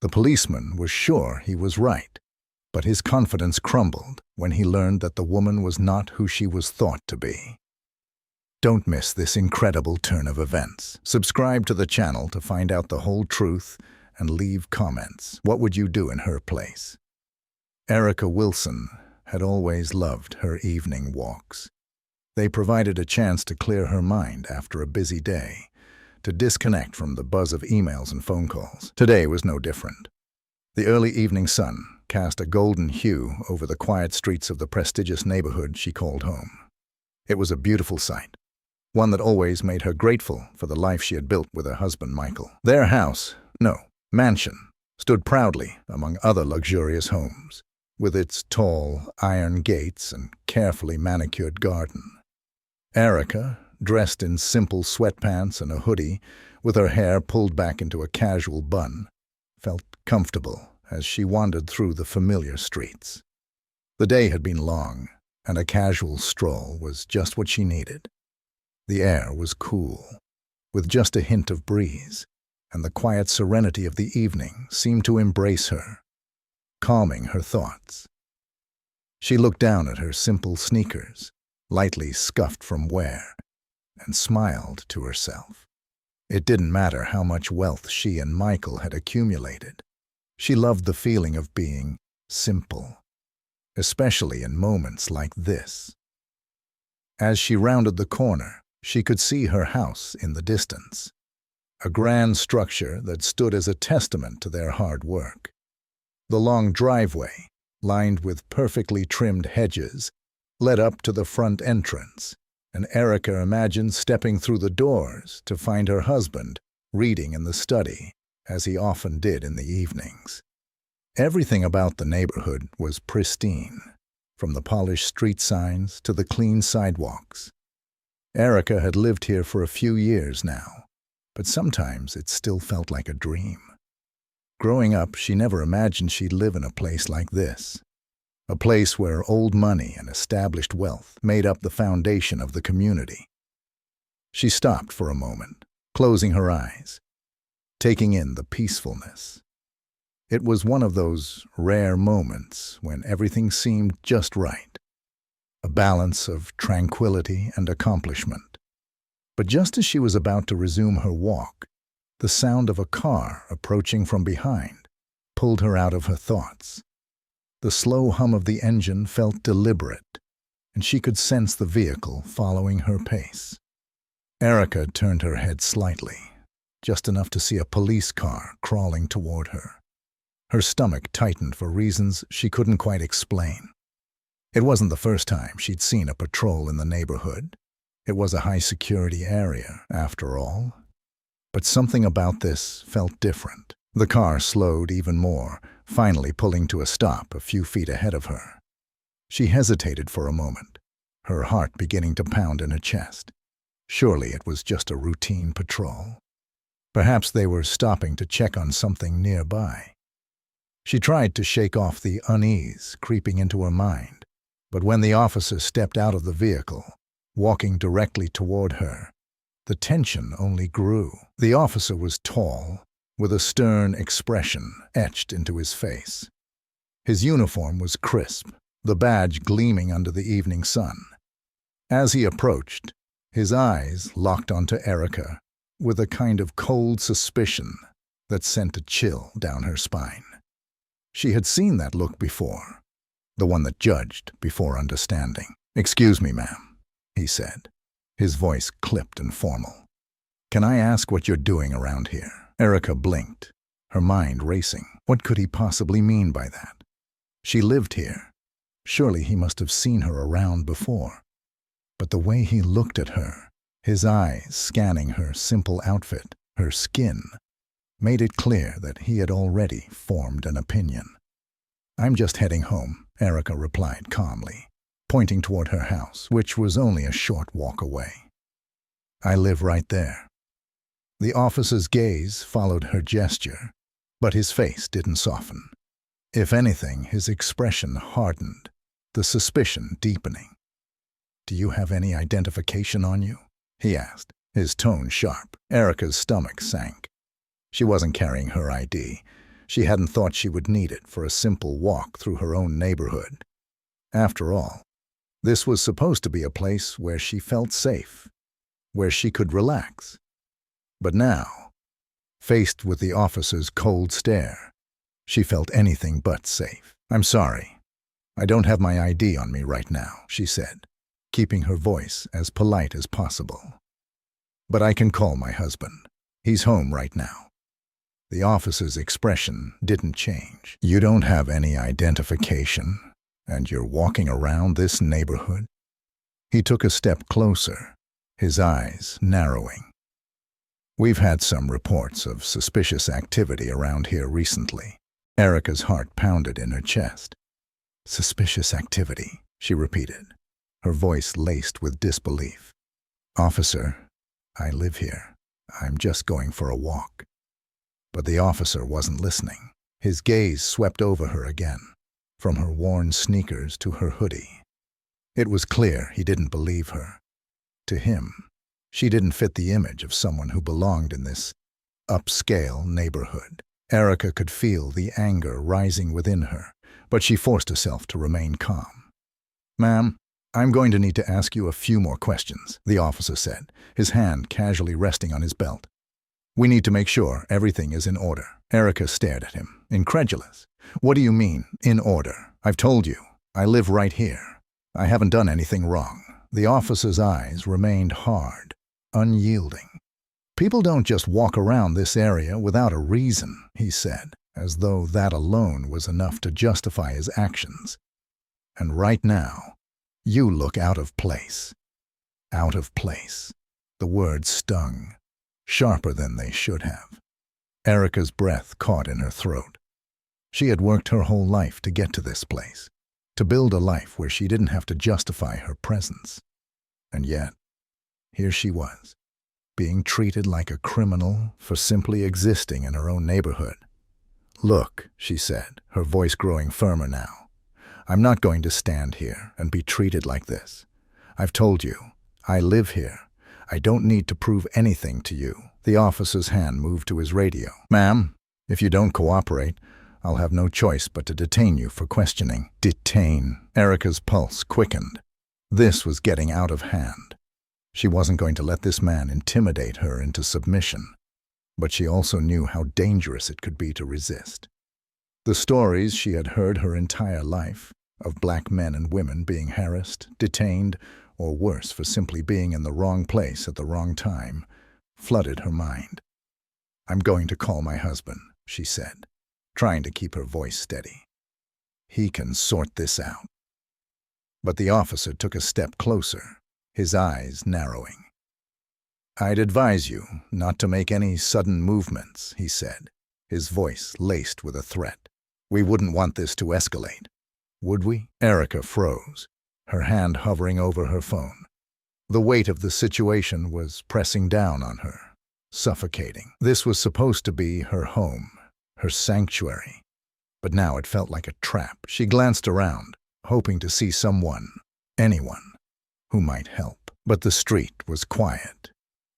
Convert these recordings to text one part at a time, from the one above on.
The policeman was sure he was right, but his confidence crumbled when he learned that the woman was not who she was thought to be. Don't miss this incredible turn of events. Subscribe to the channel to find out the whole truth and leave comments. What would you do in her place? Erica Wilson had always loved her evening walks. They provided a chance to clear her mind after a busy day, to disconnect from the buzz of emails and phone calls. Today was no different. The early evening sun cast a golden hue over the quiet streets of the prestigious neighborhood she called home. It was a beautiful sight, one that always made her grateful for the life she had built with her husband Michael. Their house, mansion, stood proudly among other luxurious homes, with its tall iron gates and carefully manicured garden. Erica, dressed in simple sweatpants and a hoodie, with her hair pulled back into a casual bun, felt comfortable as she wandered through the familiar streets. The day had been long, and a casual stroll was just what she needed. The air was cool, with just a hint of breeze, and the quiet serenity of the evening seemed to embrace her, calming her thoughts. She looked down at her simple sneakers, lightly scuffed from wear, and smiled to herself. It didn't matter how much wealth she and Michael had accumulated. She loved the feeling of being simple, especially in moments like this. As she rounded the corner, she could see her house in the distance, a grand structure that stood as a testament to their hard work. The long driveway, lined with perfectly trimmed hedges, led up to the front entrance, and Erica imagined stepping through the doors to find her husband reading in the study, as he often did in the evenings. Everything about the neighborhood was pristine, from the polished street signs to the clean sidewalks. Erica had lived here for a few years now, but sometimes it still felt like a dream. Growing up, she never imagined she'd live in a place like this, a place where old money and established wealth made up the foundation of the community. She stopped for a moment, closing her eyes, taking in the peacefulness. It was one of those rare moments when everything seemed just right, a balance of tranquility and accomplishment. But just as she was about to resume her walk, the sound of a car approaching from behind pulled her out of her thoughts. The slow hum of the engine felt deliberate, and she could sense the vehicle following her pace. Erica turned her head slightly, just enough to see a police car crawling toward her. Her stomach tightened for reasons she couldn't quite explain. It wasn't the first time she'd seen a patrol in the neighborhood. It was a high-security area, after all. But something about this felt different. The car slowed even more, finally pulling to a stop a few feet ahead of her. She hesitated for a moment, her heart beginning to pound in her chest. Surely it was just a routine patrol. Perhaps they were stopping to check on something nearby. She tried to shake off the unease creeping into her mind, but when the officer stepped out of the vehicle, walking directly toward her, the tension only grew. The officer was tall, with a stern expression etched into his face. His uniform was crisp, the badge gleaming under the evening sun. As he approached, his eyes locked onto Erica with a kind of cold suspicion that sent a chill down her spine. She had seen that look before, the one that judged before understanding. "Excuse me, ma'am," he said, his voice clipped and formal. "Can I ask what you're doing around here?" Erica blinked, her mind racing. What could he possibly mean by that? She lived here. Surely he must have seen her around before. But the way he looked at her, his eyes scanning her simple outfit, her skin, made it clear that he had already formed an opinion. "I'm just heading home," Erica replied calmly, pointing toward her house, which was only a short walk away. "I live right there." The officer's gaze followed her gesture, but his face didn't soften. If anything, his expression hardened, the suspicion deepening. "Do you have any identification on you?" he asked, his tone sharp. Erica's stomach sank. She wasn't carrying her ID. She hadn't thought she would need it for a simple walk through her own neighborhood. After all, this was supposed to be a place where she felt safe, where she could relax. But now, faced with the officer's cold stare, she felt anything but safe. "I'm sorry. I don't have my ID on me right now," she said, keeping her voice as polite as possible. "But I can call my husband. He's home right now." The officer's expression didn't change. "You don't have any identification, and you're walking around this neighborhood?" He took a step closer, his eyes narrowing. "We've had some reports of suspicious activity around here recently." Erica's heart pounded in her chest. "Suspicious activity," she repeated, her voice laced with disbelief. "Officer, I live here. I'm just going for a walk." But the officer wasn't listening. His gaze swept over her again, from her worn sneakers to her hoodie. It was clear he didn't believe her. To him, she didn't fit the image of someone who belonged in this upscale neighborhood. Erica could feel the anger rising within her, but she forced herself to remain calm. "Ma'am, I'm going to need to ask you a few more questions," the officer said, his hand casually resting on his belt. "We need to make sure everything is in order." Erica stared at him, incredulous. "What do you mean, in order? I've told you, I live right here. I haven't done anything wrong." The officer's eyes remained hard, unyielding. "People don't just walk around this area without a reason," he said, as though that alone was enough to justify his actions. "And right now, you look out of place." Out of place. The words stung, sharper than they should have. Erica's breath caught in her throat. She had worked her whole life to get to this place, to build a life where she didn't have to justify her presence. And yet, here she was, being treated like a criminal for simply existing in her own neighborhood. "Look," she said, her voice growing firmer now. "I'm not going to stand here and be treated like this. I've told you, I live here. I don't need to prove anything to you." The officer's hand moved to his radio. "Ma'am, if you don't cooperate, I'll have no choice but to detain you for questioning." Detain. Erica's pulse quickened. This was getting out of hand. She wasn't going to let this man intimidate her into submission, but she also knew how dangerous it could be to resist. The stories she had heard her entire life of black men and women being harassed, detained, or worse for simply being in the wrong place at the wrong time, flooded her mind. "I'm going to call my husband," she said, trying to keep her voice steady. "He can sort this out." But the officer took a step closer, his eyes narrowing. "I'd advise you not to make any sudden movements," he said, his voice laced with a threat. "We wouldn't want this to escalate, would we?" Erica froze, her hand hovering over her phone. The weight of the situation was pressing down on her, suffocating. This was supposed to be her home, her sanctuary, but now it felt like a trap. She glanced around, hoping to see someone, anyone, who might help. But the street was quiet.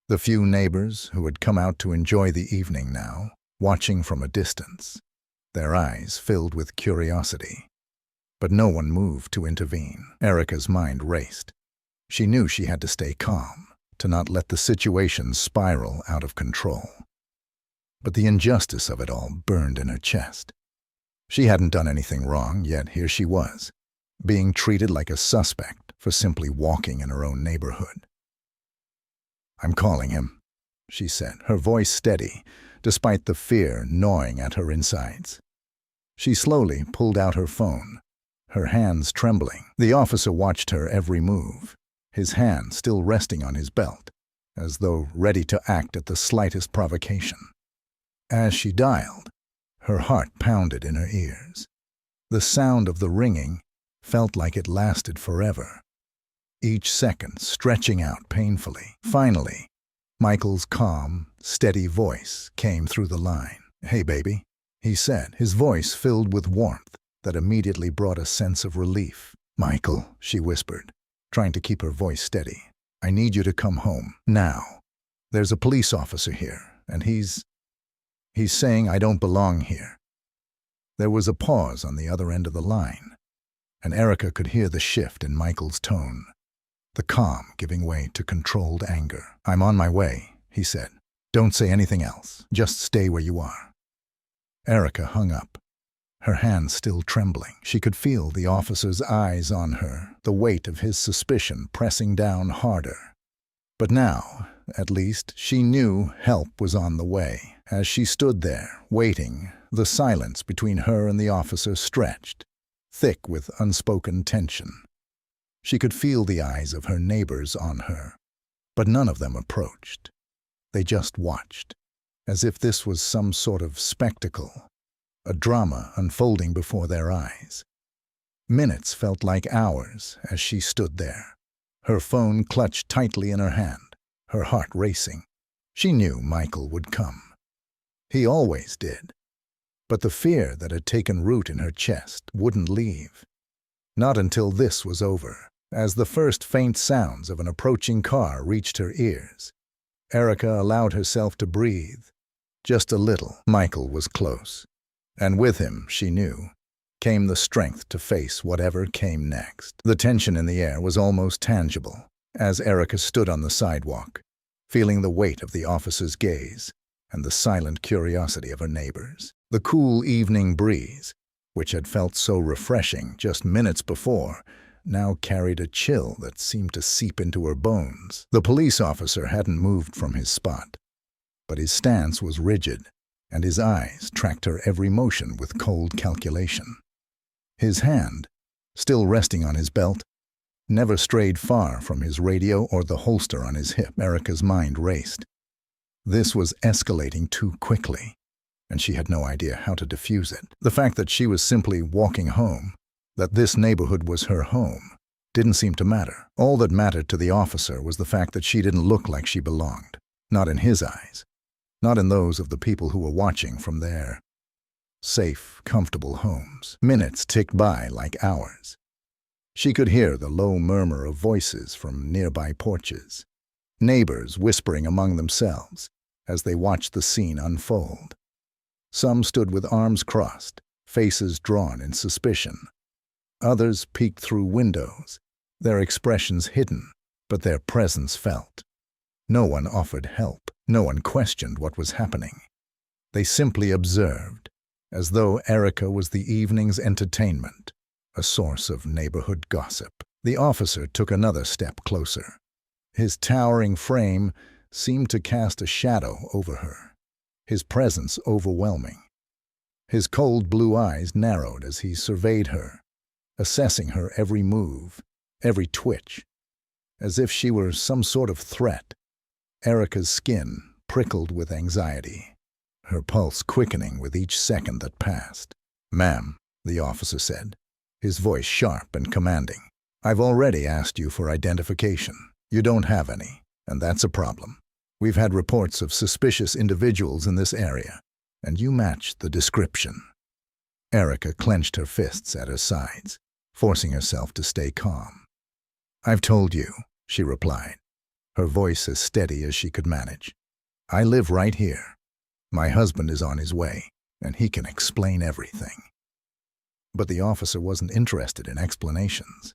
The few neighbors who had come out to enjoy the evening now, watching from a distance, their eyes filled with curiosity. But no one moved to intervene. Erica's mind raced. She knew she had to stay calm, to not let the situation spiral out of control. But the injustice of it all burned in her chest. She hadn't done anything wrong, yet here she was, being treated like a suspect for simply walking in her own neighborhood. "I'm calling him," she said, her voice steady, despite the fear gnawing at her insides. She slowly pulled out her phone, her hands trembling. The officer watched her every move, his hand still resting on his belt, as though ready to act at the slightest provocation. As she dialed, her heart pounded in her ears. The sound of the ringing felt like it lasted forever, each second stretching out painfully. Finally, Michael's calm, steady voice came through the line. "Hey, baby," he said, his voice filled with warmth that immediately brought a sense of relief. "Michael," she whispered, trying to keep her voice steady, "I need you to come home, now. There's a police officer here, and he's saying I don't belong here." There was a pause on the other end of the line, and Erica could hear the shift in Michael's tone, the calm giving way to controlled anger. "I'm on my way," he said. "Don't say anything else. Just stay where you are." Erica hung up, her hands still trembling. She could feel the officer's eyes on her, the weight of his suspicion pressing down harder. But now, at least, she knew help was on the way. As she stood there, waiting, the silence between her and the officer stretched, thick with unspoken tension. She could feel the eyes of her neighbors on her, but none of them approached. They just watched, as if this was some sort of spectacle, a drama unfolding before their eyes. Minutes felt like hours as she stood there, her phone clutched tightly in her hand, her heart racing. She knew Michael would come. He always did. But the fear that had taken root in her chest wouldn't leave. Not until this was over, as the first faint sounds of an approaching car reached her ears. Erica allowed herself to breathe. Just a little. Michael was close. And with him, she knew, came the strength to face whatever came next. The tension in the air was almost tangible as Erica stood on the sidewalk, feeling the weight of the officer's gaze and the silent curiosity of her neighbors. The cool evening breeze, which had felt so refreshing just minutes before, now carried a chill that seemed to seep into her bones. The police officer hadn't moved from his spot, but his stance was rigid, and his eyes tracked her every motion with cold calculation. His hand, still resting on his belt, never strayed far from his radio or the holster on his hip. Erica's mind raced. This was escalating too quickly, and she had no idea how to defuse it. The fact that she was simply walking home, that this neighborhood was her home, didn't seem to matter. All that mattered to the officer was the fact that she didn't look like she belonged, not in his eyes, not in those of the people who were watching from their safe, comfortable homes. Minutes ticked by like hours. She could hear the low murmur of voices from nearby porches, neighbors whispering among themselves as they watched the scene unfold. Some stood with arms crossed, faces drawn in suspicion. Others peeked through windows, their expressions hidden, but their presence felt. No one offered help. No one questioned what was happening. They simply observed, as though Erica was the evening's entertainment, a source of neighborhood gossip. The officer took another step closer. His towering frame seemed to cast a shadow over her, his presence overwhelming. His cold blue eyes narrowed as he surveyed her, assessing her every move, every twitch, as if she were some sort of threat. Erica's skin prickled with anxiety, her pulse quickening with each second that passed. "Ma'am," the officer said, his voice sharp and commanding, "I've already asked you for identification. You don't have any, and that's a problem. We've had reports of suspicious individuals in this area, and you match the description." Erica clenched her fists at her sides, forcing herself to stay calm. "I've told you," she replied, her voice as steady as she could manage. "I live right here. My husband is on his way, and he can explain everything." But the officer wasn't interested in explanations.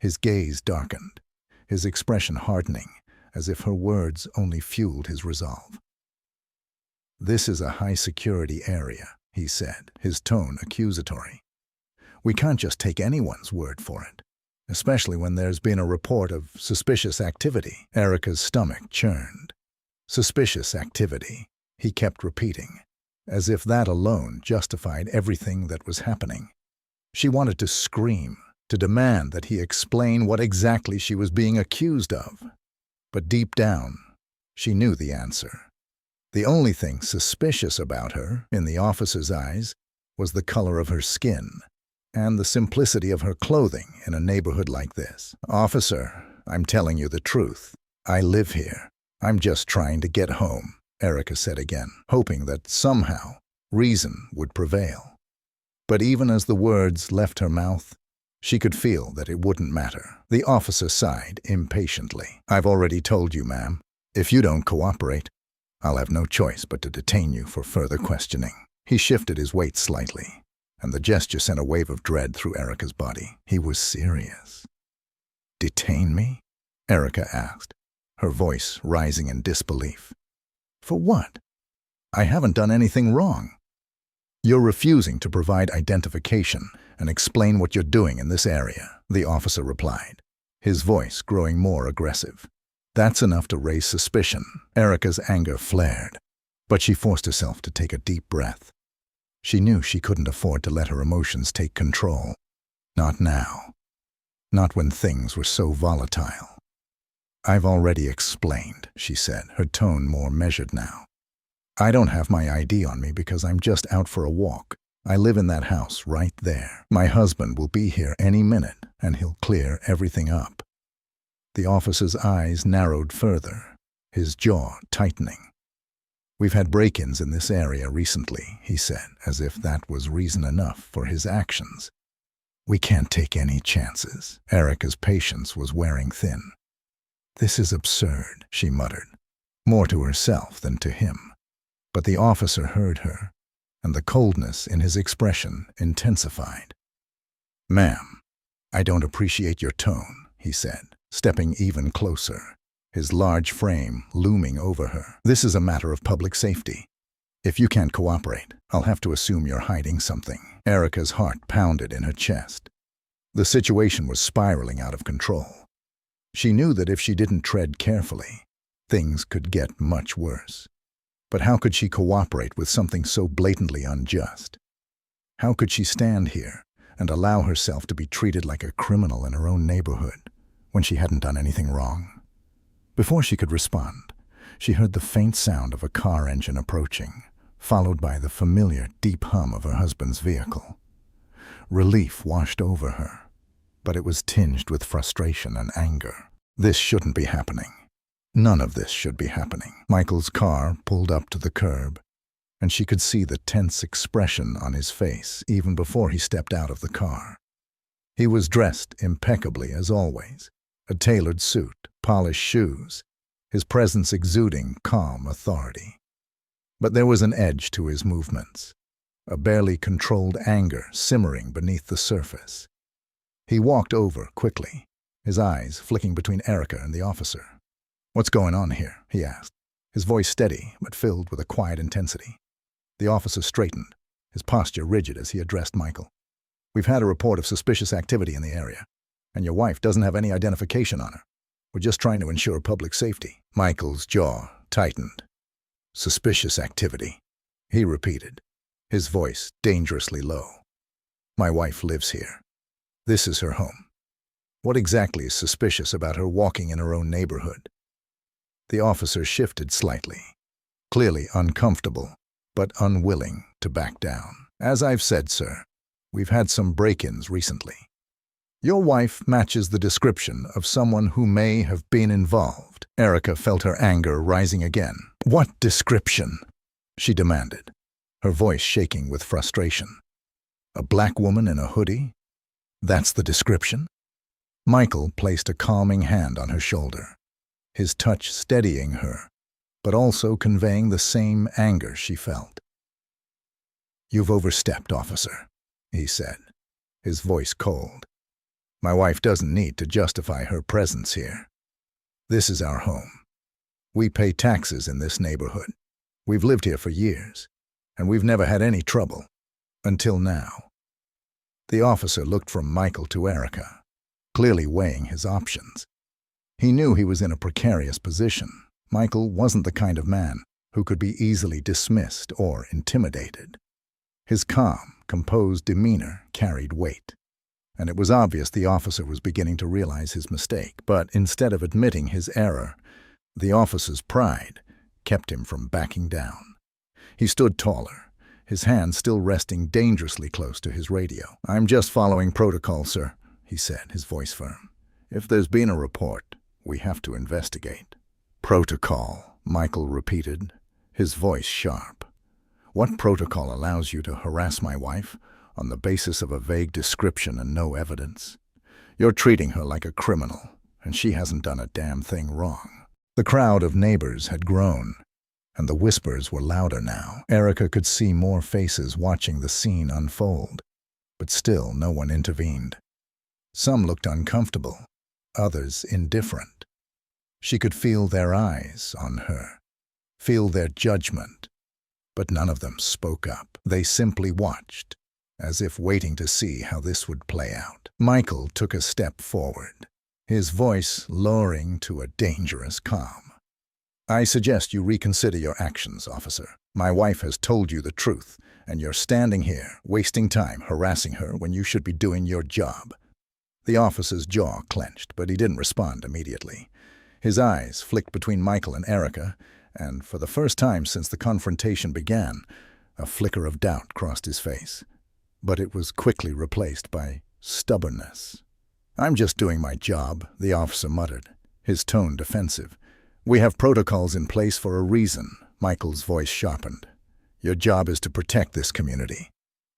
His gaze darkened, his expression hardening, as if her words only fueled his resolve. "This is a high-security area," he said, his tone accusatory. "We can't just take anyone's word for it, especially when there's been a report of suspicious activity." Erica's stomach churned. "Suspicious activity," he kept repeating, as if that alone justified everything that was happening. She wanted to scream, to demand that he explain what exactly she was being accused of. But deep down, she knew the answer. The only thing suspicious about her, in the officer's eyes, was the color of her skin and the simplicity of her clothing in a neighborhood like this. "Officer, I'm telling you the truth. I live here. I'm just trying to get home," Erica said again, hoping that somehow reason would prevail. But even as the words left her mouth, she could feel that it wouldn't matter. The officer sighed impatiently. "I've already told you, ma'am. If you don't cooperate, I'll have no choice but to detain you for further questioning." He shifted his weight slightly, and the gesture sent a wave of dread through Erica's body. He was serious. "Detain me?" Erica asked, her voice rising in disbelief. "For what? I haven't done anything wrong." "You're refusing to provide identification and explain what you're doing in this area," the officer replied, his voice growing more aggressive. "That's enough to raise suspicion." Erica's anger flared, but she forced herself to take a deep breath. She knew she couldn't afford to let her emotions take control. Not now. Not when things were so volatile. "I've already explained," she said, her tone more measured now. "I don't have my ID on me because I'm just out for a walk. I live in that house right there. My husband will be here any minute, and he'll clear everything up." The officer's eyes narrowed further, his jaw tightening. "We've had break-ins in this area recently," he said, as if that was reason enough for his actions. "We can't take any chances." Erica's patience was wearing thin. "This is absurd," she muttered, more to herself than to him. But the officer heard her, and the coldness in his expression intensified. "Ma'am, I don't appreciate your tone," he said, stepping even closer, his large frame looming over her. "This is a matter of public safety. If you can't cooperate, I'll have to assume you're hiding something." Erica's heart pounded in her chest. The situation was spiraling out of control. She knew that if she didn't tread carefully, things could get much worse. But how could she cooperate with something so blatantly unjust? How could she stand here and allow herself to be treated like a criminal in her own neighborhood when she hadn't done anything wrong? Before she could respond, she heard the faint sound of a car engine approaching, followed by the familiar deep hum of her husband's vehicle. Relief washed over her, but it was tinged with frustration and anger. This shouldn't be happening. None of this should be happening. Michael's car pulled up to the curb, and she could see the tense expression on his face even before he stepped out of the car. He was dressed impeccably as always, a tailored suit, polished shoes, his presence exuding calm authority. But there was an edge to his movements, a barely controlled anger simmering beneath the surface. He walked over quickly, his eyes flicking between Erica and the officer. "What's going on here?" he asked, his voice steady but filled with a quiet intensity. The officer straightened, his posture rigid as he addressed Michael. "We've had a report of suspicious activity in the area, and your wife doesn't have any identification on her. We're just trying to ensure public safety." Michael's jaw tightened. "Suspicious activity," he repeated, his voice dangerously low. "My wife lives here. This is her home. What exactly is suspicious about her walking in her own neighborhood?" The officer shifted slightly, clearly uncomfortable, but unwilling to back down. "As I've said, sir, we've had some break-ins recently. Your wife matches the description of someone who may have been involved." Erica felt her anger rising again. "What description?" she demanded, her voice shaking with frustration. "A black woman in a hoodie? That's the description?" Michael placed a calming hand on her shoulder, his touch steadying her, but also conveying the same anger she felt. "You've overstepped, officer," he said, his voice cold. "My wife doesn't need to justify her presence here. This is our home. We pay taxes in this neighborhood. We've lived here for years, and we've never had any trouble. Until now." The officer looked from Michael to Erica, clearly weighing his options. He knew he was in a precarious position. Michael wasn't the kind of man who could be easily dismissed or intimidated. His calm, composed demeanor carried weight, and it was obvious the officer was beginning to realize his mistake. But instead of admitting his error, the officer's pride kept him from backing down. He stood taller, his hand still resting dangerously close to his radio. "I'm just following protocol, sir," he said, his voice firm. "If there's been a report, we have to investigate." "Protocol," Michael repeated, his voice sharp. "What protocol allows you to harass my wife on the basis of a vague description and no evidence? You're treating her like a criminal, and she hasn't done a damn thing wrong." The crowd of neighbors had grown, and the whispers were louder now. Erica could see more faces watching the scene unfold. but still no one intervened. Some looked uncomfortable, others indifferent. She could feel their eyes on her, feel their judgment, but none of them spoke up. They simply watched, as if waiting to see how this would play out. Michael took a step forward, his voice lowering to a dangerous calm. "I suggest you reconsider your actions, officer. My wife has told you the truth, and you're standing here, wasting time harassing her when you should be doing your job." The officer's jaw clenched, but he didn't respond immediately. His eyes flicked between Michael and Erica, and for the first time since the confrontation began, a flicker of doubt crossed his face. But it was quickly replaced by stubbornness. "I'm just doing my job," the officer muttered, his tone defensive. "We have protocols in place for a reason," Michael's voice sharpened. "Your job is to protect this community,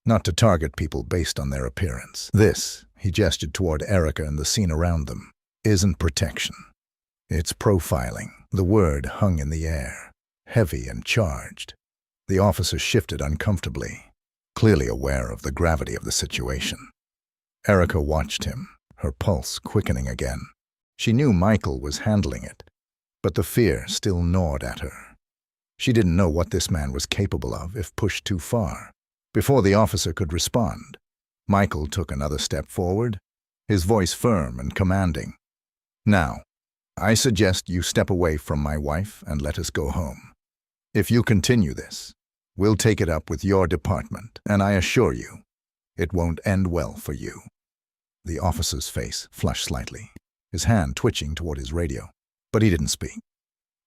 not to target people based on their appearance. This," he gestured toward Erica and the scene around them, "isn't protection. It's profiling." The word hung in the air, heavy and charged. The officer shifted uncomfortably, clearly aware of the gravity of the situation. Erica watched him, her pulse quickening again. She knew Michael was handling it, but the fear still gnawed at her. She didn't know what this man was capable of if pushed too far. Before the officer could respond, Michael took another step forward, his voice firm and commanding. "Now, I suggest you step away from my wife and let us go home. If you continue this, we'll take it up with your department, and I assure you, it won't end well for you." The officer's face flushed slightly, his hand twitching toward his radio, but he didn't speak.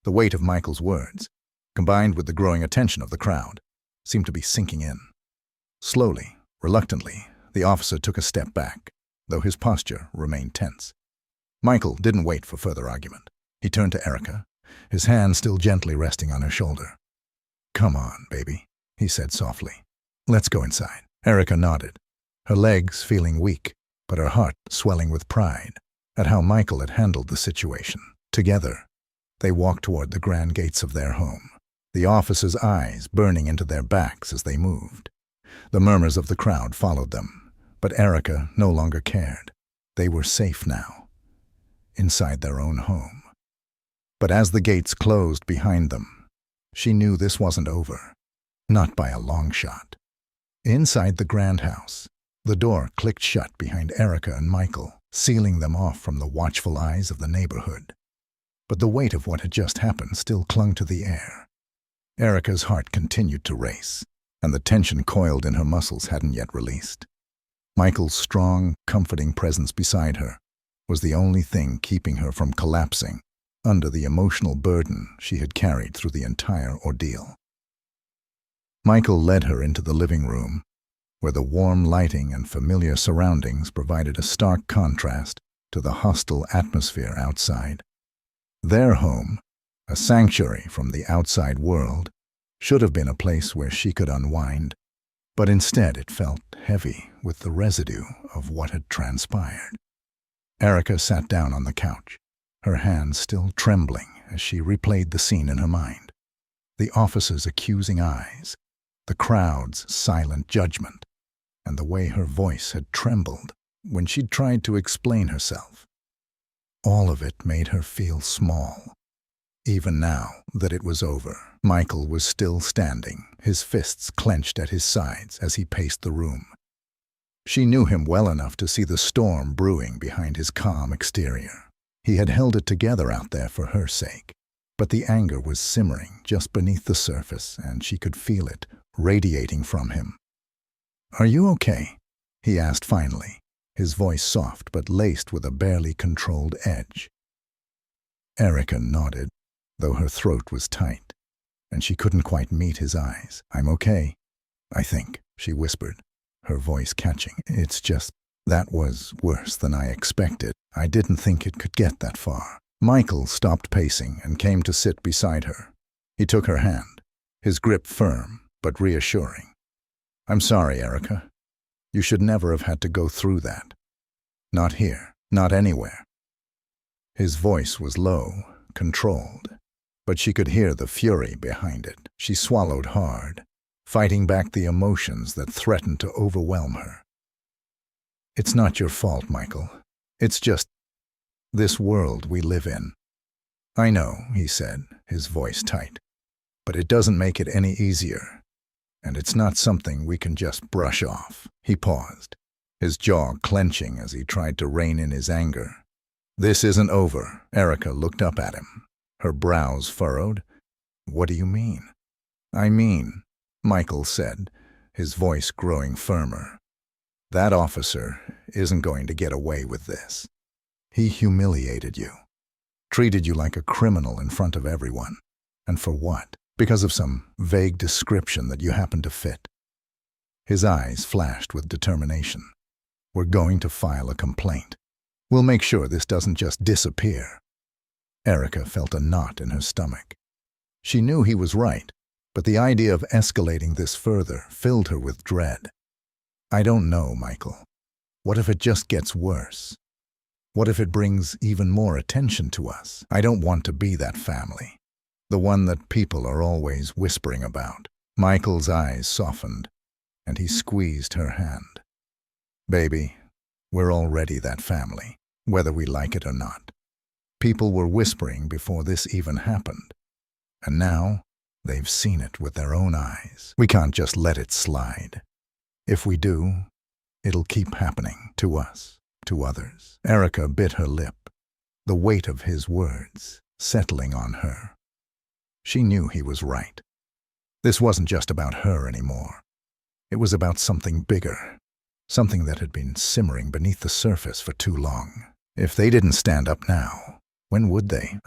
The weight of Michael's words, combined with the growing attention of the crowd, seemed to be sinking in. Slowly, reluctantly, the officer took a step back, though his posture remained tense. Michael didn't wait for further argument. He turned to Erica, his hand still gently resting on her shoulder. "Come on, baby," he said softly. "Let's go inside." Erica nodded, her legs feeling weak, but her heart swelling with pride at how Michael had handled the situation. Together, they walked toward the grand gates of their home, the officer's eyes burning into their backs as they moved. The murmurs of the crowd followed them, but Erica no longer cared. They were safe now, inside their own home. But as the gates closed behind them, she knew this wasn't over, not by a long shot. Inside the grand house, the door clicked shut behind Erica and Michael, sealing them off from the watchful eyes of the neighborhood. But the weight of what had just happened still clung to the air. Erica's heart continued to race, and the tension coiled in her muscles hadn't yet released. Michael's strong, comforting presence beside her was the only thing keeping her from collapsing under the emotional burden she had carried through the entire ordeal. Michael led her into the living room, where the warm lighting and familiar surroundings provided a stark contrast to the hostile atmosphere outside. Their home, a sanctuary from the outside world, should have been a place where she could unwind, but instead it felt heavy with the residue of what had transpired. Erica sat down on the couch, her hands still trembling as she replayed the scene in her mind. The officer's accusing eyes, the crowd's silent judgment, and the way her voice had trembled when she'd tried to explain herself. All of it made her feel small. Even now that it was over, Michael was still standing, his fists clenched at his sides as he paced the room. She knew him well enough to see the storm brewing behind his calm exterior. He had held it together out there for her sake, but the anger was simmering just beneath the surface, and she could feel it radiating from him. "Are you okay?" he asked finally, his voice soft but laced with a barely controlled edge. Erica nodded, though her throat was tight, and she couldn't quite meet his eyes. "I'm okay, I think," she whispered, her voice catching. "It's just, that was worse than I expected. I didn't think it could get that far." Michael stopped pacing and came to sit beside her. He took her hand, his grip firm but reassuring. "I'm sorry, Erica. You should never have had to go through that. Not here, not anywhere." His voice was low, controlled, but she could hear the fury behind it. She swallowed hard, fighting back the emotions that threatened to overwhelm her. It's not your fault, Michael. It's just this world we live in. I know, he said, his voice tight, but it doesn't make it any easier. And it's not something we can just brush off. He paused, his jaw clenching as he tried to rein in his anger. This isn't over. Erica looked up at him, her brows furrowed. What do you mean? I mean, Michael said, his voice growing firmer, that officer isn't going to get away with this. He humiliated you, treated you like a criminal in front of everyone. And for what? Because of some vague description that you happened to fit. His eyes flashed with determination. We're going to file a complaint. We'll make sure this doesn't just disappear. Erica felt a knot in her stomach. She knew he was right, but the idea of escalating this further filled her with dread. I don't know, Michael. What if it just gets worse? What if it brings even more attention to us? I don't want to be that family, the one that people are always whispering about. Michael's eyes softened, and he squeezed her hand. Baby, we're already that family, whether we like it or not. People were whispering before this even happened, and now they've seen it with their own eyes. We can't just let it slide. If we do, it'll keep happening to us, to others. Erica bit her lip, the weight of his words settling on her. She knew he was right. This wasn't just about her anymore. It was about something bigger, something that had been simmering beneath the surface for too long. If they didn't stand up now, when would they?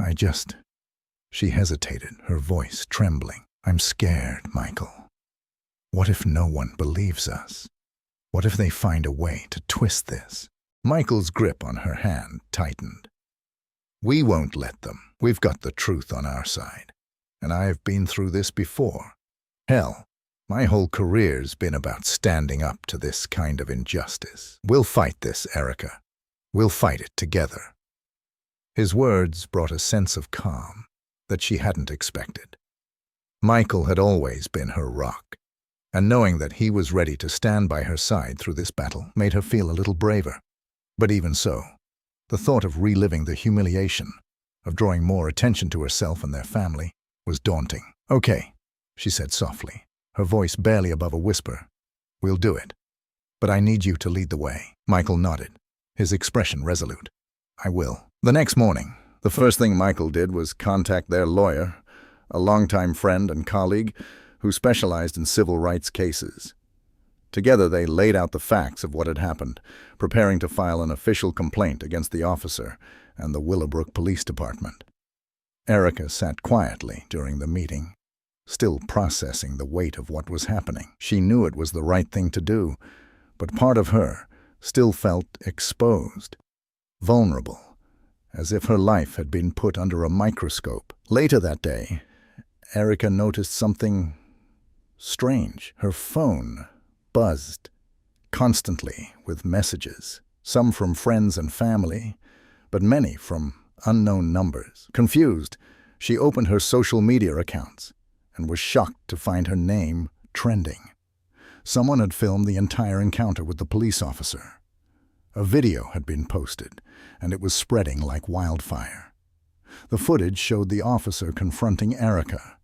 She hesitated, her voice trembling. I'm scared, Michael. What if no one believes us? What if they find a way to twist this? Michael's grip on her hand tightened. We won't let them. We've got the truth on our side. And I've been through this before. Hell, my whole career's been about standing up to this kind of injustice. We'll fight this, Erica. We'll fight it together. His words brought a sense of calm that she hadn't expected. Michael had always been her rock, and knowing that he was ready to stand by her side through this battle made her feel a little braver. But even so, the thought of reliving the humiliation, of drawing more attention to herself and their family, was daunting. Okay, she said softly, her voice barely above a whisper. We'll do it. But I need you to lead the way. Michael nodded, his expression resolute. I will. The next morning, the first thing Michael did was contact their lawyer, a longtime friend and colleague who specialized in civil rights cases. Together they laid out the facts of what had happened, preparing to file an official complaint against the officer and the Willowbrook Police Department. Erica sat quietly during the meeting, still processing the weight of what was happening. She knew it was the right thing to do, but part of her still felt exposed, vulnerable, as if her life had been put under a microscope. Later that day, Erica noticed something strange. Her phone buzzed constantly with messages, some from friends and family, but many from unknown numbers. Confused, she opened her social media accounts and was shocked to find her name trending. Someone had filmed the entire encounter with the police officer. A video had been posted, and it was spreading like wildfire. The footage showed the officer confronting Erica,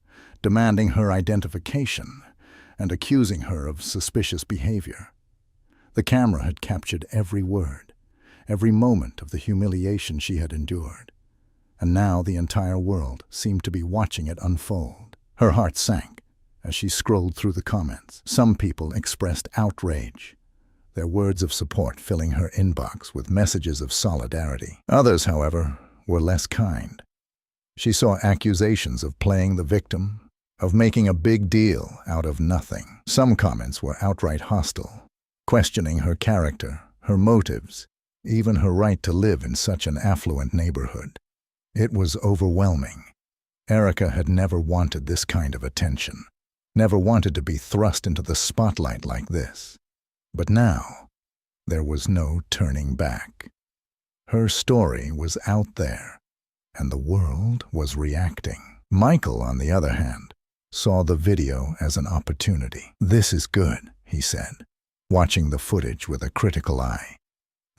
demanding her identification and accusing her of suspicious behavior. The camera had captured every word, every moment of the humiliation she had endured, and now the entire world seemed to be watching it unfold. Her heart sank as she scrolled through the comments. Some people expressed outrage, their words of support filling her inbox with messages of solidarity. Others, however, were less kind. She saw accusations of playing the victim, of making a big deal out of nothing. Some comments were outright hostile, questioning her character, her motives, even her right to live in such an affluent neighborhood. It was overwhelming. Erica had never wanted this kind of attention, never wanted to be thrust into the spotlight like this. But now, there was no turning back. Her story was out there, and the world was reacting. Michael, on the other hand, saw the video as an opportunity. This is good, he said, watching the footage with a critical eye.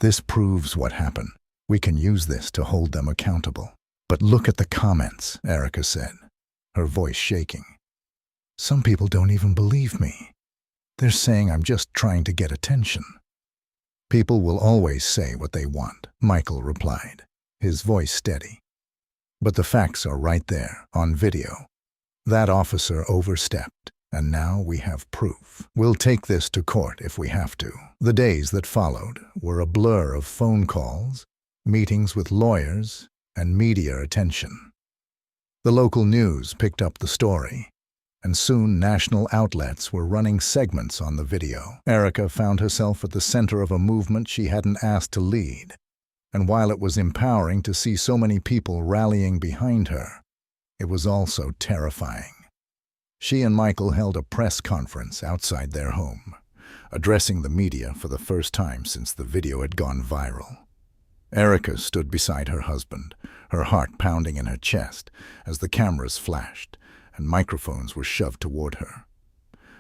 This proves what happened. We can use this to hold them accountable. But look at the comments, Erica said, her voice shaking. Some people don't even believe me. They're saying I'm just trying to get attention. People will always say what they want, Michael replied, his voice steady. But the facts are right there, on video. That officer overstepped, and now we have proof. We'll take this to court if we have to. The days that followed were a blur of phone calls, meetings with lawyers, and media attention. The local news picked up the story, and soon national outlets were running segments on the video. Erica found herself at the center of a movement she hadn't asked to lead, and while it was empowering to see so many people rallying behind her, it was also terrifying. She and Michael held a press conference outside their home, addressing the media for the first time since the video had gone viral. Erica stood beside her husband, her heart pounding in her chest as the cameras flashed and microphones were shoved toward her.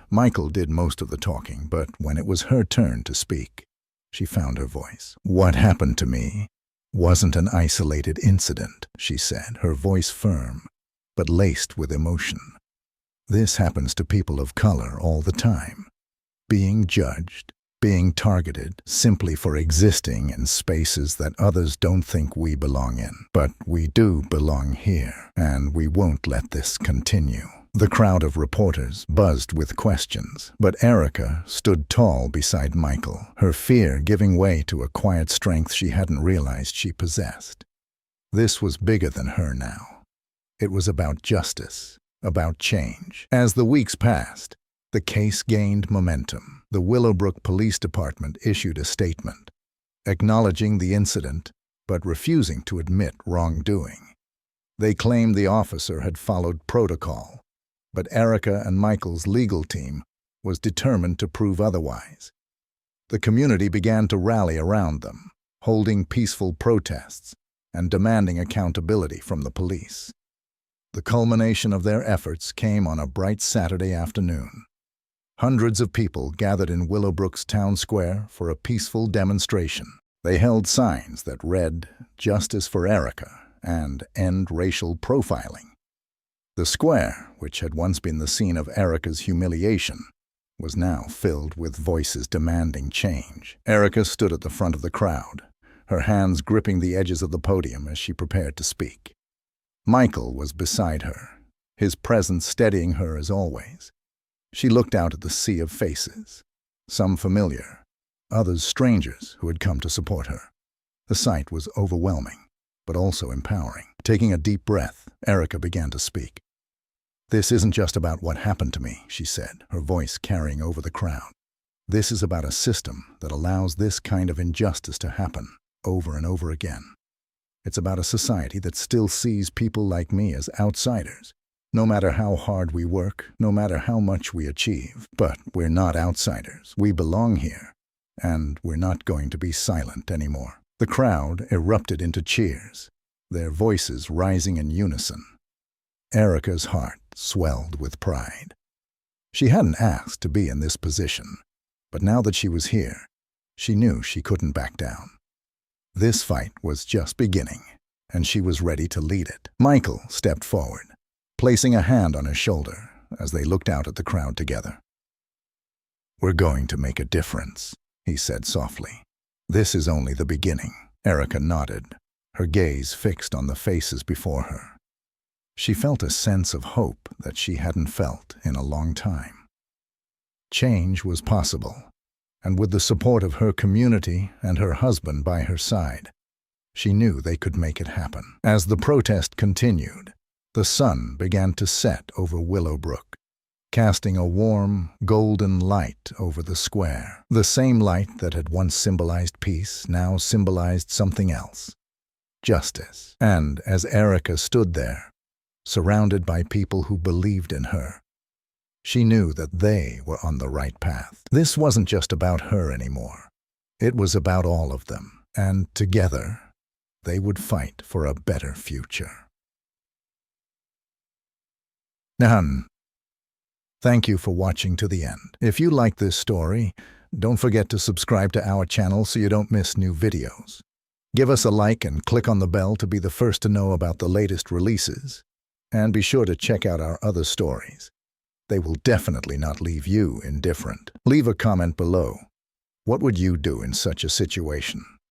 Michael did most of the talking, but when it was her turn to speak, she found her voice. What happened to me wasn't an isolated incident, she said, her voice firm, but laced with emotion. This happens to people of color all the time. Being judged, being targeted simply for existing in spaces that others don't think we belong in. But we do belong here, and we won't let this continue. The crowd of reporters buzzed with questions, but Erica stood tall beside Michael, her fear giving way to a quiet strength she hadn't realized she possessed. This was bigger than her now. It was about justice, about change. As the weeks passed, the case gained momentum. The Willowbrook Police Department issued a statement, acknowledging the incident but refusing to admit wrongdoing. They claimed the officer had followed protocol, but Erica and Michael's legal team was determined to prove otherwise. The community began to rally around them, holding peaceful protests and demanding accountability from the police. The culmination of their efforts came on a bright Saturday afternoon. Hundreds of people gathered in Willowbrook's town square for a peaceful demonstration. They held signs that read, "Justice for Erica" and "End Racial Profiling." The square, which had once been the scene of Erica's humiliation, was now filled with voices demanding change. Erica stood at the front of the crowd, her hands gripping the edges of the podium as she prepared to speak. Michael was beside her, his presence steadying her as always. She looked out at the sea of faces, some familiar, others strangers who had come to support her. The sight was overwhelming, but also empowering. Taking a deep breath, Erica began to speak. "This isn't just about what happened to me," she said, her voice carrying over the crowd. "This is about a system that allows this kind of injustice to happen over and over again. It's about a society that still sees people like me as outsiders, no matter how hard we work, no matter how much we achieve. But we're not outsiders. We belong here, and we're not going to be silent anymore." The crowd erupted into cheers, their voices rising in unison. Erica's heart swelled with pride. She hadn't asked to be in this position, but now that she was here, she knew she couldn't back down. This fight was just beginning, and she was ready to lead it. Michael stepped forward, placing a hand on her shoulder as they looked out at the crowd together. "We're going to make a difference," he said softly. "This is only the beginning." Erica nodded, her gaze fixed on the faces before her. She felt a sense of hope that she hadn't felt in a long time. Change was possible, and with the support of her community and her husband by her side, she knew they could make it happen. As the protest continued, the sun began to set over Willowbrook, casting a warm, golden light over the square. The same light that had once symbolized peace now symbolized something else: justice. And as Erica stood there, surrounded by people who believed in her, she knew that they were on the right path. This wasn't just about her anymore. It was about all of them, and together, they would fight for a better future. Thank you for watching to the end. If you like this story, don't forget to subscribe to our channel so you don't miss new videos. Give us a like and click on the bell to be the first to know about the latest releases. And be sure to check out our other stories. They will definitely not leave you indifferent. Leave a comment below. What would you do in such a situation?